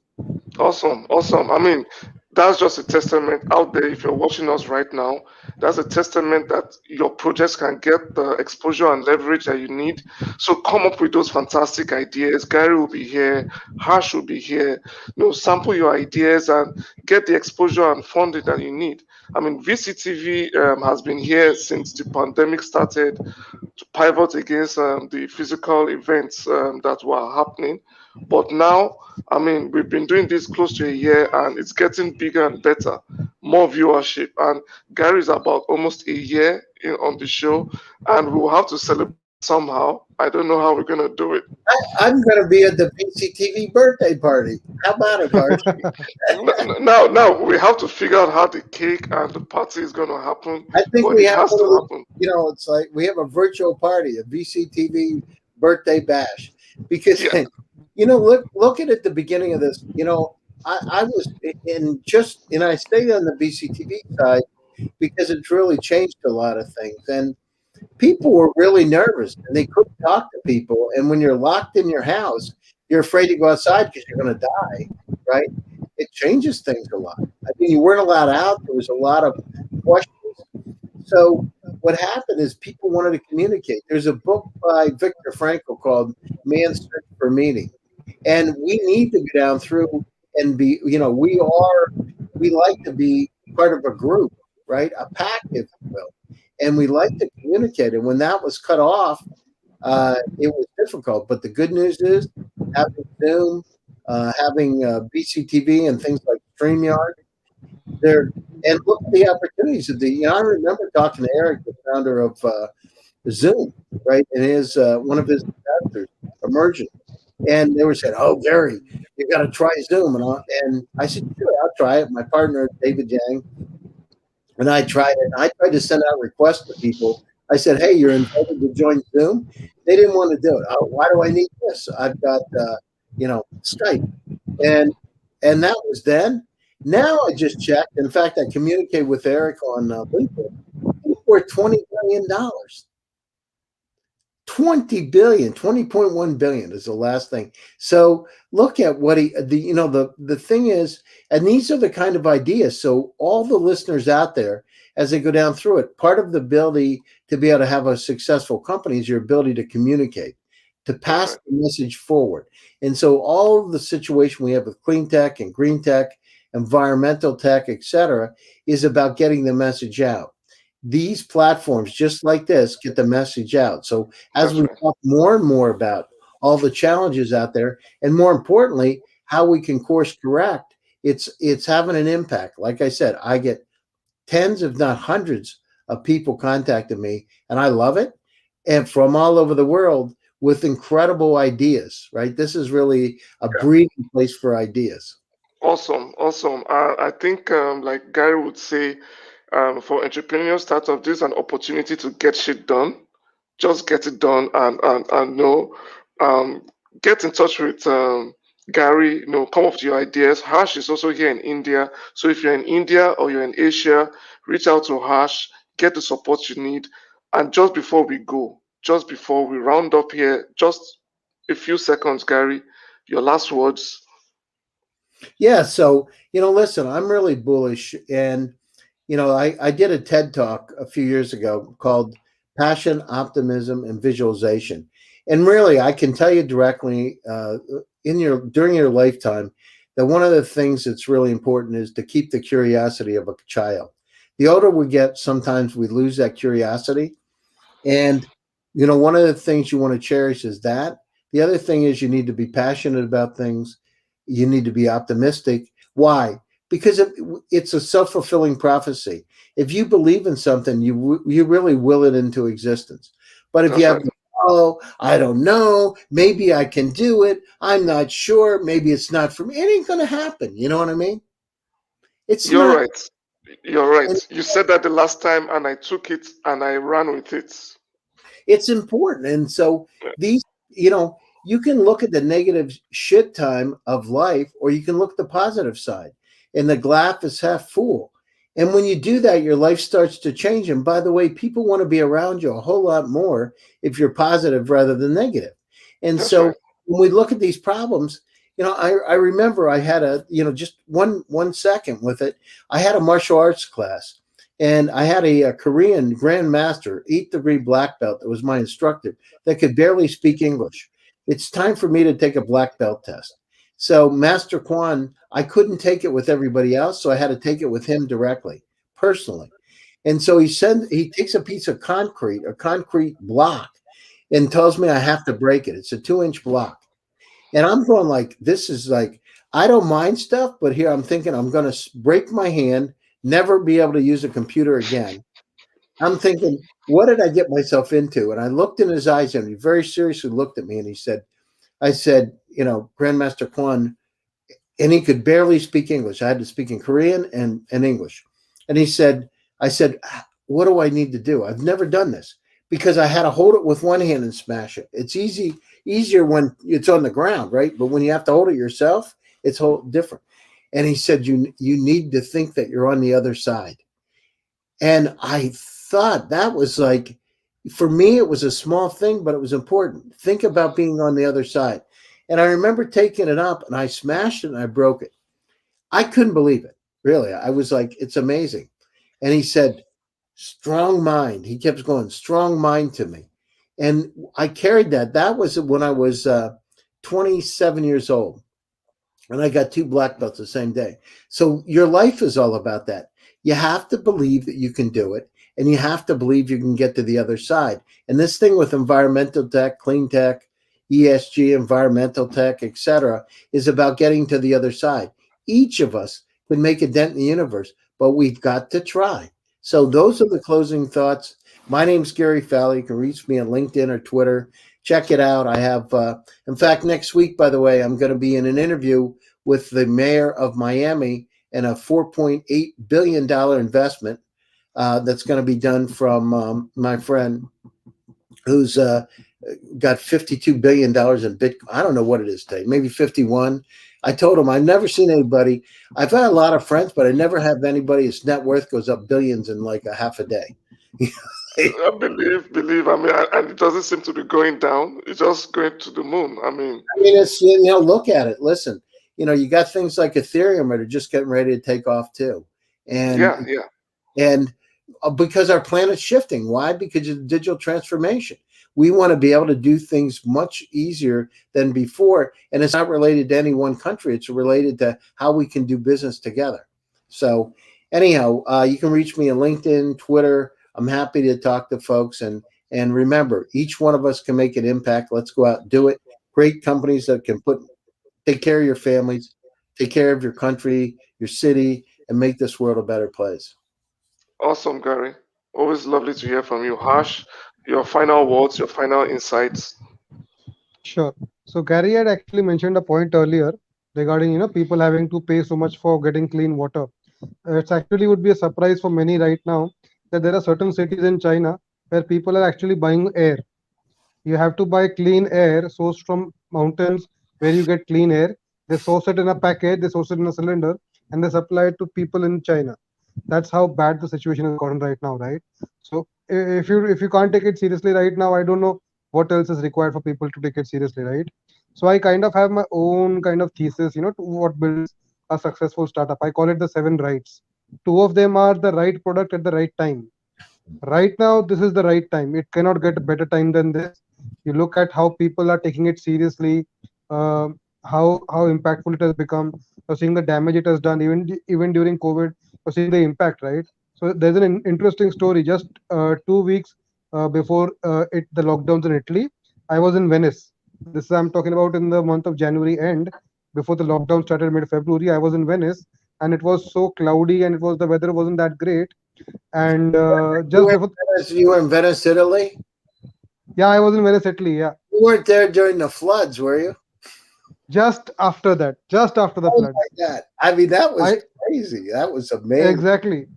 Awesome, awesome. I mean, that's just a testament out there. If you're watching us right now, that's a testament that your projects can get the exposure and leverage that you need. So come up with those fantastic ideas. Gary will be here, Harsh will be here. Sample your ideas and get the exposure and funding that you need. I mean, VCTV has been here since the pandemic started to pivot against the physical events that were happening. But now, I mean, we've been doing this close to a year and it's getting bigger and better, more viewership. And Gary is about almost a year on the show, and we'll have to celebrate somehow. I don't know how we're gonna do it. I'm going to be at the VCTV birthday party. How about it, Harsh? Now we have to figure out how the cake and the party is gonna happen, I think but we it have has one to of the, happen. it's like we have a virtual party, a VCTV birthday bash, because Yeah, look at the beginning of this. I was and I stayed on the VCTV side because it's really changed a lot of things, and people were really nervous and they couldn't talk to people. And when you're locked in your house, you're afraid to go outside because you're going to die, right? It changes things a lot. I mean, you weren't allowed out. There was a lot of questions. So what happened is people wanted to communicate. There's a book by Viktor Frankl called Man's Search for Meaning. And we need to go down through and be, we like to be part of a group, right? A pack, if you will. And we like to communicate. And when that was cut off, it was difficult. But the good news is having Zoom, having BCTV and things like StreamYard, there, and look at the opportunities of I remember talking to Eric, the founder of Zoom, right, and his one of his investors, Emergent, and they were saying, "Oh, Gary, you got to try Zoom," and I said, "Sure, I'll try it." My partner David Yang and I tried it. I tried to send out requests to people. I said, "Hey, you're invited to join Zoom." They didn't want to do it. Oh, why do I need this? I've got Skype, and that was then. Now I just checked. In fact, I communicated with Eric on LinkedIn. We're $20 billion. 20 billion, 20.1 billion is the last thing. So look at what the thing is, and these are the kind of ideas. So all the listeners out there, as they go down through it, part of the ability to be able to have a successful company is your ability to communicate, to that's pass right. the message forward. And so all of the situation we have with CleanTech and GreenTech, environmental tech, etc., is about getting the message out. These platforms, just like this, get the message out. So as That's we right. talk more and more about all the challenges out there, and more importantly, how we can course correct, it's having an impact. Like I said, I get tens, if not hundreds, of people contacting me, and I love it, and from all over the world with incredible ideas. Right, this is really a Yeah. breeding place for ideas. Awesome, awesome. I think, like Gary would say, for entrepreneurs, startup, this is an opportunity to get shit done. Just get it done, and know, um, get in touch with Gary. Come up with your ideas. Harsh is also here in India, so if you're in India or you're in Asia, reach out to Harsh. Get the support you need. And just before we go, just before we round up here, just a few seconds, Gary, your last words. Yeah, so listen, I'm really bullish, and I did a TED talk a few years ago called Passion, Optimism, and Visualization. And really, I can tell you directly during your lifetime that one of the things that's really important is to keep the curiosity of a child. The older we get, sometimes we lose that curiosity. And, one of the things you want to cherish is that. The other thing is you need to be passionate about things. You need to be optimistic. Why? Because it's a self-fulfilling prophecy. If you believe in something, you really will it into existence. But if you That's have, right. oh, I don't know, maybe I can do it, I'm not sure, maybe it's not for me, it ain't going to happen. You know what I mean? It's You're not. right. You're right. You said that the last time, and I took it and I ran with it. It's important. And so these, you can look at the negative shit time of life, or you can look at the positive side. And the glass is half full. And when you do that, your life starts to change. And by the way, people want to be around you a whole lot more if you're positive rather than negative. And That's right. so when we look at these problems, I remember I had just one second with it. I had a martial arts class, and I had a Korean grandmaster, 8th degree black belt, that was my instructor, that could barely speak English. It's time for me to take a black belt test. So Master Kwan, I couldn't take it with everybody else, so I had to take it with him directly, personally. And so he takes a piece of concrete, a concrete block, and tells me I have to break it. It's a 2-inch block. And I'm going like, this is like, I don't mind stuff, but here I'm thinking I'm going to break my hand, never be able to use a computer again. I'm thinking, what did I get myself into? And I looked in his eyes and he very seriously looked at me and he said, I said, Grandmaster Kwan, and he could barely speak English. I had to speak in Korean and English. And he said, I said, what do I need to do? I've never done this because I had to hold it with one hand and smash it. It's easier when it's on the ground, right? But when you have to hold it yourself, it's whole different. And he said, you need to think that you're on the other side. And I thought that was like, for me, it was a small thing, but it was important. Think about being on the other side. And I remember taking it up and I smashed it and I broke it. I couldn't believe it. Really. I was like, it's amazing. And he said, strong mind. He kept going, strong mind to me. And I carried that. That was when I was 27 years old. And I got 2 black belts the same day. So your life is all about that. You have to believe that you can do it. And you have to believe you can get to the other side. And this thing with environmental tech, clean tech, ESG, environmental tech, etc., is about getting to the other side. Each of us can make a dent in the universe, but we've got to try. So those are the closing thoughts. My name's Gary Fowler. You can reach me on LinkedIn or Twitter. Check it out. I have, in fact, next week, by the way, I'm going to be in an interview with the mayor of Miami and a $4.8 billion investment that's going to be done from my friend who's got $52 billion in Bitcoin. I don't know what it is today, maybe 51. I told him I've never seen anybody. I've had a lot of friends, but I never have anybody whose net worth goes up billions in like a half a day. I believe. I mean, and it doesn't seem to be going down. It's just going to the moon. I mean, it's, look at it. Listen, you got things like Ethereum that are just getting ready to take off too. And yeah. And because our planet's shifting. Why? Because of the digital transformation. We want to be able to do things much easier than before. And it's not related to any one country. It's related to how we can do business together. So anyhow, you can reach me on LinkedIn, Twitter. I'm happy to talk to folks. And remember, each one of us can make an impact. Let's go out and do it. Great companies that can take care of your families, take care of your country, your city, and make this world a better place. Awesome, Gary. Always lovely to hear from you. Harsh, your final words, your final insights. Sure. So Gary had actually mentioned a point earlier regarding people having to pay so much for getting clean water. It's actually would be a surprise for many right now that there are certain cities in China where people are actually buying air. You have to buy clean air sourced from mountains where you get clean air. They source it in a packet, they source it in a cylinder, and they supply it to people in China. That's how bad the situation has gotten right now, right? So if you can't take it seriously right now, I don't know what else is required for people to take it seriously, right? So I kind of have my own kind of thesis, to what builds a successful startup. I call it the 7 rights. 2 of them are the right product at the right time. Right now, this is the right time. It cannot get a better time than this. You look at how people are taking it seriously, uh, how impactful it has become. You're seeing the damage it has done, even during COVID. You're seeing the impact, right? So there's an interesting story. Just 2 weeks before the lockdowns in Italy, I was in Venice. This I'm talking about in the month of January end, before the lockdown started mid-February. I was in Venice, and it was so cloudy, and the weather wasn't that great. And You just were, before, you were in Venice, Italy? yeah, I was in Venice, Italy. Yeah, You weren't there during the floods, were you? just after the Oh my floods. God. I mean, that was I crazy. That was amazing. exactly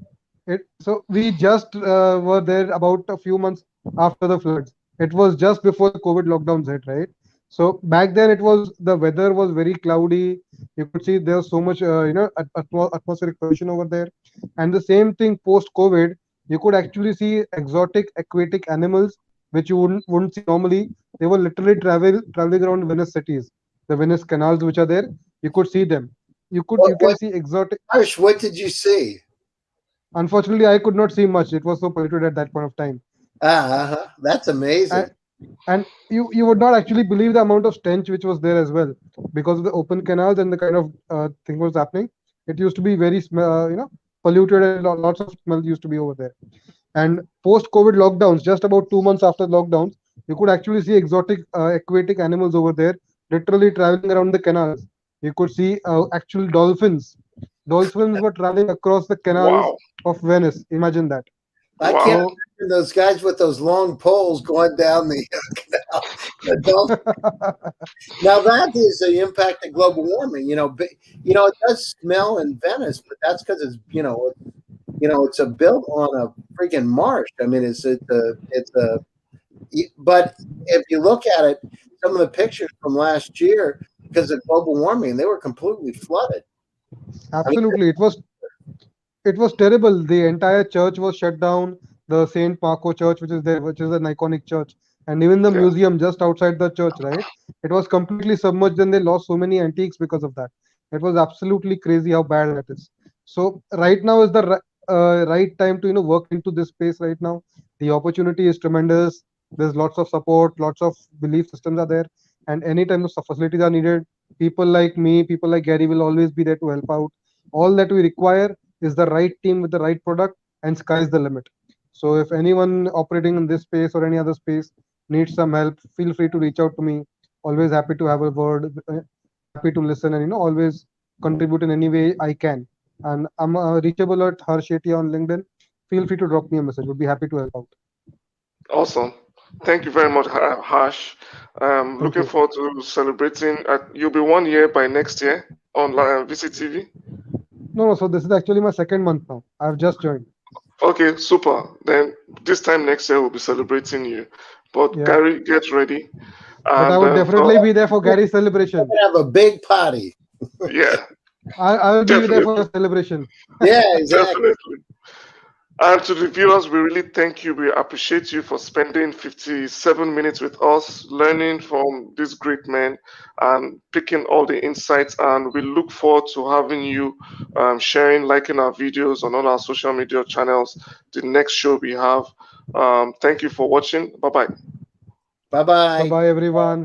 it. So we just were there about a few months after the floods. It was just before the COVID lockdowns hit, right? So back then, the weather was very cloudy. You could see there was so much, atmospheric pollution over there. And the same thing post COVID, you could actually see exotic aquatic animals which you wouldn't see normally. They were literally traveling around Venice cities, the Venice canals which are there. You could see them. You can What, see exotic. Harsh, what did you see? Unfortunately, I could not see much. It was so polluted at that point of time. That's amazing. And, and you would not actually believe the amount of stench which was there as well, because of the open canals and the kind of thing was happening. It used to be very polluted, and lots of smell used to be over there. And post COVID lockdowns, just about 2 months after lockdowns, you could actually see exotic aquatic animals over there, literally traveling around the canals. You could see actual dolphins. Dolphins were traveling across the canals Wow. of Venice. Imagine that. I Wow. can't imagine those guys with those long poles going down the canal. The Gulf. Now that is the impact of global warming. It does smell in Venice, but that's because it's a built on a freaking marsh. I mean, but if you look at it, some of the pictures from last year, because of global warming, they were completely flooded. I mean, Absolutely, it was terrible. The entire church was shut down. The Saint Marco Church, which is there, which is an iconic church, and even the Yeah. museum just outside the church, right? It was completely submerged, and they lost so many antiques because of that. It was absolutely crazy how bad that is. So right now is the right time to work into this space right now. The opportunity is tremendous. There's lots of support, lots of belief systems are there, and anytime the facilities are needed, people like me, people like Gary will always be there to help out. All that we require is the right team with the right product, and sky's the limit. So if anyone operating in this space or any other space needs some help, feel free to reach out to me. Always happy to have a word, happy to listen, and always contribute in any way I can. And I'm reachable at Harshita on LinkedIn. Feel free to drop me a message. Would be happy to help out. Awesome. Thank you very much, Harsh. Thank Looking you. forward to celebrating. You'll be 1 year by next year on VCTV. No, no. So this is actually my second month now. I've just joined. Okay, super. Then this time next year we'll be celebrating you. But Yeah, Gary, get ready. but I And would definitely be there for we're Gary's celebration. gonna have a big party. yeah, I will be there for definitely, your celebration. Yeah, exactly. definitely. And to the viewers, we really thank you. We appreciate you for spending 57 minutes with us, learning from these great men and picking all the insights. And we look forward to having you sharing, liking our videos on all our social media channels. The next show we have. Thank you for watching. Bye bye. Bye Bye bye. bye, everyone.